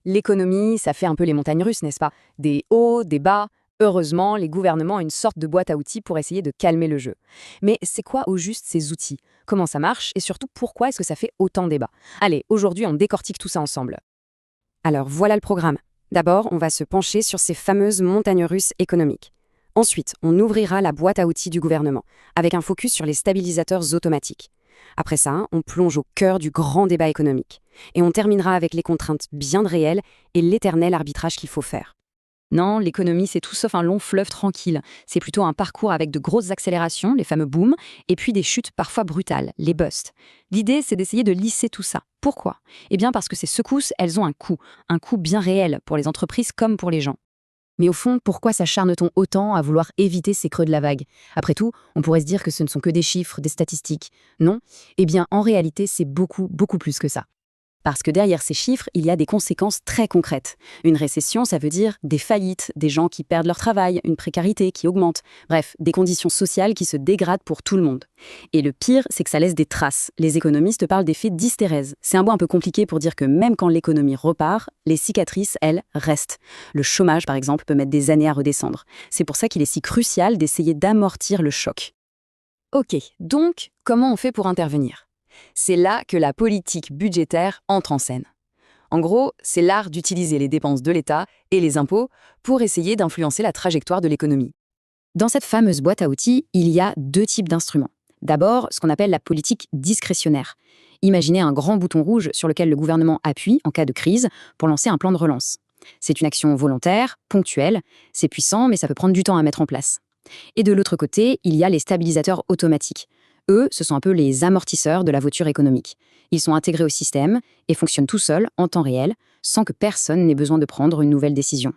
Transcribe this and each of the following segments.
L'économie, ça fait un peu les montagnes russes, n'est-ce pas? Des hauts, des bas. Heureusement, les gouvernements ont une sorte de boîte à outils pour essayer de calmer le jeu. Mais c'est quoi au juste ces outils? Comment ça marche? Et surtout, pourquoi est-ce que ça fait autant de débat? Allez, aujourd'hui, on décortique tout ça ensemble. Alors voilà le programme. D'abord, on va se pencher sur ces fameuses montagnes russes économiques. Ensuite, on ouvrira la boîte à outils du gouvernement, avec un focus sur les stabilisateurs automatiques. Après ça, on plonge au cœur du grand débat économique. Et on terminera avec les contraintes bien réelles et l'éternel arbitrage qu'il faut faire. Non, l'économie, c'est tout sauf un long fleuve tranquille. C'est plutôt un parcours avec de grosses accélérations, les fameux booms, et puis des chutes parfois brutales, les busts. L'idée, c'est d'essayer de lisser tout ça. Pourquoi? Eh bien parce que ces secousses, elles ont un coût bien réel pour les entreprises comme pour les gens. Mais au fond, pourquoi s'acharne-t-on autant à vouloir éviter ces creux de la vague? Après tout, on pourrait se dire que ce ne sont que des chiffres, des statistiques. Non? Eh bien, en réalité, c'est beaucoup, beaucoup plus que ça. Parce que derrière ces chiffres, il y a des conséquences très concrètes. Une récession, ça veut dire des faillites, des gens qui perdent leur travail, une précarité qui augmente. Bref, des conditions sociales qui se dégradent pour tout le monde. Et le pire, c'est que ça laisse des traces. Les économistes parlent d'effet d'hystérèse. C'est un mot un peu compliqué pour dire que même quand l'économie repart, les cicatrices, elles, restent. Le chômage, par exemple, peut mettre des années à redescendre. C'est pour ça qu'il est si crucial d'essayer d'amortir le choc. Ok, donc, comment on fait pour intervenir? C'est là que la politique budgétaire entre en scène. En gros, c'est l'art d'utiliser les dépenses de l'État et les impôts pour essayer d'influencer la trajectoire de l'économie. Dans cette fameuse boîte à outils, il y a deux types d'instruments. D'abord, ce qu'on appelle la politique discrétionnaire. Imaginez un grand bouton rouge sur lequel le gouvernement appuie en cas de crise pour lancer un plan de relance. C'est une action volontaire, ponctuelle, c'est puissant mais ça peut prendre du temps à mettre en place. Et de l'autre côté, il y a les stabilisateurs automatiques. Eux, ce sont un peu les amortisseurs de la voiture économique. Ils sont intégrés au système et fonctionnent tout seuls, en temps réel, sans que personne n'ait besoin de prendre une nouvelle décision.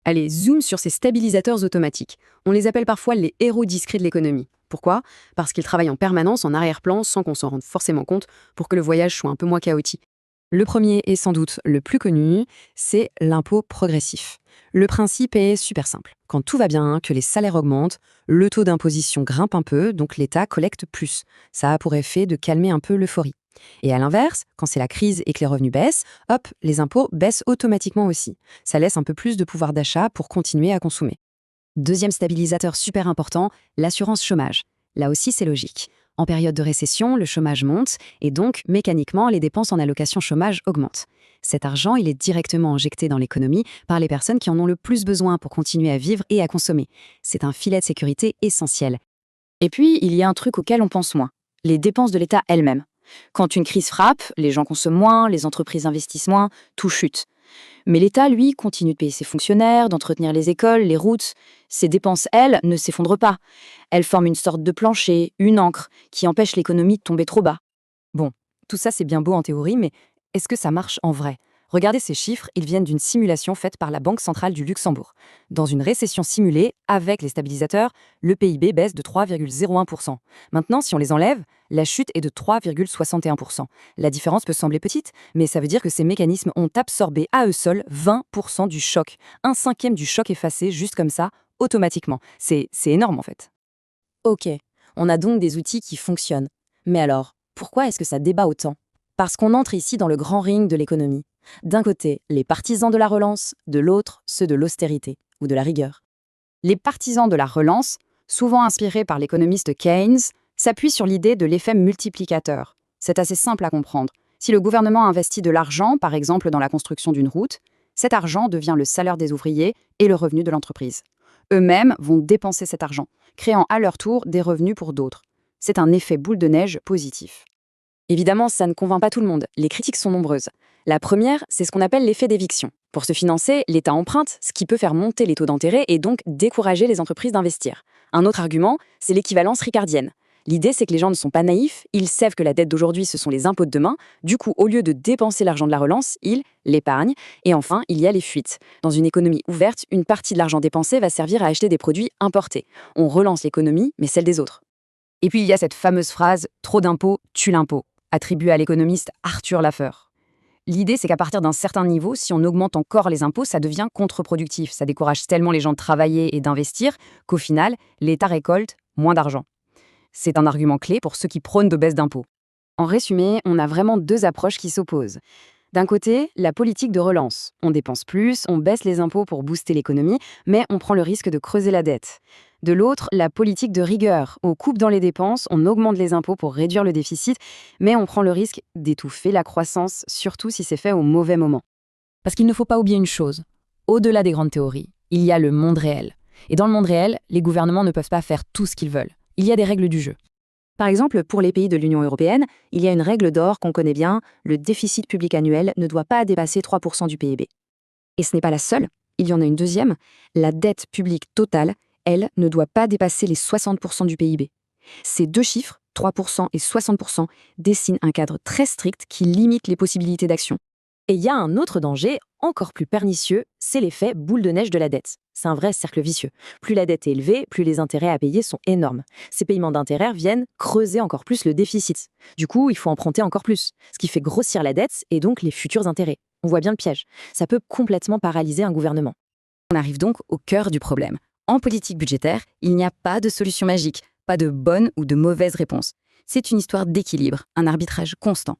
Allez, zoom sur ces stabilisateurs automatiques. On les appelle parfois les héros discrets de l'économie. Pourquoi? Parce qu'ils travaillent en permanence en arrière-plan sans qu'on s'en rende forcément compte pour que le voyage soit un peu moins chaotique. Le premier et sans doute le plus connu, c'est l'impôt progressif. Le principe est super simple. Quand tout va bien, que les salaires augmentent, le taux d'imposition grimpe un peu, donc l'État collecte plus. Ça a pour effet de calmer un peu l'euphorie. Et à l'inverse, quand c'est la crise et que les revenus baissent, hop, les impôts baissent automatiquement aussi. Ça laisse un peu plus de pouvoir d'achat pour continuer à consommer. Deuxième stabilisateur super important, l'assurance chômage. Là aussi, c'est logique. En période de récession, le chômage monte et donc, mécaniquement, les dépenses en allocation chômage augmentent. Cet argent, il est directement injecté dans l'économie par les personnes qui en ont le plus besoin pour continuer à vivre et à consommer. C'est un filet de sécurité essentiel. Et puis, il y a un truc auquel on pense moins, les dépenses de l'État elles-mêmes. Quand une crise frappe, les gens consomment moins, les entreprises investissent moins, tout chute. Mais l'État, lui, continue de payer ses fonctionnaires, d'entretenir les écoles, les routes. Ces dépenses, elles, ne s'effondrent pas. Elles forment une sorte de plancher, une ancre, qui empêche l'économie de tomber trop bas. Bon, tout ça c'est bien beau en théorie, mais est-ce que ça marche en vrai? Regardez ces chiffres, ils viennent d'une simulation faite par la Banque centrale du Luxembourg. Dans une récession simulée, avec les stabilisateurs, le PIB baisse de 3,01%. Maintenant, si on les enlève, la chute est de 3,61%. La différence peut sembler petite, mais ça veut dire que ces mécanismes ont absorbé à eux seuls 20% du choc. Un cinquième du choc effacé, juste comme ça, automatiquement. C'est énorme en fait. Ok, on a donc des outils qui fonctionnent. Mais alors, pourquoi est-ce que ça débat autant? Parce qu'on entre ici dans le grand ring de l'économie. D'un côté, les partisans de la relance, de l'autre, ceux de l'austérité ou de la rigueur. Les partisans de la relance, souvent inspirés par l'économiste Keynes, s'appuient sur l'idée de l'effet multiplicateur. C'est assez simple à comprendre. Si le gouvernement investit de l'argent, par exemple dans la construction d'une route, cet argent devient le salaire des ouvriers et le revenu de l'entreprise. Eux-mêmes vont dépenser cet argent, créant à leur tour des revenus pour d'autres. C'est un effet boule de neige positif. Évidemment, ça ne convainc pas tout le monde. Les critiques sont nombreuses. La première, c'est ce qu'on appelle l'effet d'éviction. Pour se financer, l'État emprunte, ce qui peut faire monter les taux d'intérêt et donc décourager les entreprises d'investir. Un autre argument, c'est l'équivalence ricardienne. L'idée, c'est que les gens ne sont pas naïfs, ils savent que la dette d'aujourd'hui, ce sont les impôts de demain. Du coup, au lieu de dépenser l'argent de la relance, ils l'épargnent. Et enfin, il y a les fuites. Dans une économie ouverte, une partie de l'argent dépensé va servir à acheter des produits importés. On relance l'économie, mais celle des autres. Et puis, il y a cette fameuse phrase « trop d'impôts tue l'impôt », attribuée à l'économiste Arthur Laffer. L'idée, c'est qu'à partir d'un certain niveau, si on augmente encore les impôts, ça devient contre-productif. Ça décourage tellement les gens de travailler et d'investir qu'au final, l'État récolte moins d'argent. C'est un argument clé pour ceux qui prônent de baisse d'impôts. En résumé, on a vraiment deux approches qui s'opposent. D'un côté, la politique de relance. On dépense plus, on baisse les impôts pour booster l'économie, mais on prend le risque de creuser la dette. De l'autre, la politique de rigueur. On coupe dans les dépenses, on augmente les impôts pour réduire le déficit, mais on prend le risque d'étouffer la croissance, surtout si c'est fait au mauvais moment. Parce qu'il ne faut pas oublier une chose. Au-delà des grandes théories, il y a le monde réel. Et dans le monde réel, les gouvernements ne peuvent pas faire tout ce qu'ils veulent. Il y a des règles du jeu. Par exemple, pour les pays de l'Union européenne, il y a une règle d'or qu'on connaît bien, le déficit public annuel ne doit pas dépasser 3% du PIB. Et ce n'est pas la seule, il y en a une deuxième, la dette publique totale, elle, ne doit pas dépasser les 60% du PIB. Ces deux chiffres, 3% et 60%, dessinent un cadre très strict qui limite les possibilités d'action. Et il y a un autre danger, encore plus pernicieux, c'est l'effet boule de neige de la dette. C'est un vrai cercle vicieux. Plus la dette est élevée, plus les intérêts à payer sont énormes. Ces paiements d'intérêts viennent creuser encore plus le déficit. Du coup, il faut emprunter encore plus, ce qui fait grossir la dette et donc les futurs intérêts. On voit bien le piège. Ça peut complètement paralyser un gouvernement. On arrive donc au cœur du problème. En politique budgétaire, il n'y a pas de solution magique, pas de bonne ou de mauvaise réponse. C'est une histoire d'équilibre, un arbitrage constant.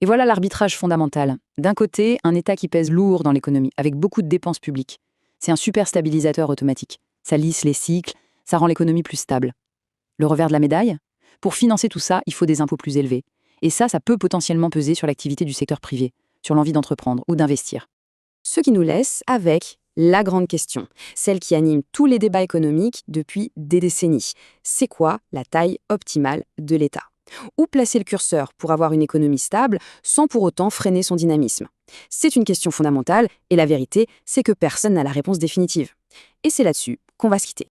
Et voilà l'arbitrage fondamental. D'un côté, un État qui pèse lourd dans l'économie, avec beaucoup de dépenses publiques. C'est un super stabilisateur automatique. Ça lisse les cycles, ça rend l'économie plus stable. Le revers de la médaille? Pour financer tout ça, il faut des impôts plus élevés. Et ça peut potentiellement peser sur l'activité du secteur privé, sur l'envie d'entreprendre ou d'investir. Ce qui nous laisse avec la grande question, celle qui anime tous les débats économiques depuis des décennies. C'est quoi la taille optimale de l'État ? Où placer le curseur pour avoir une économie stable sans pour autant freiner son dynamisme? C'est une question fondamentale et la vérité, c'est que personne n'a la réponse définitive. Et c'est là-dessus qu'on va se quitter.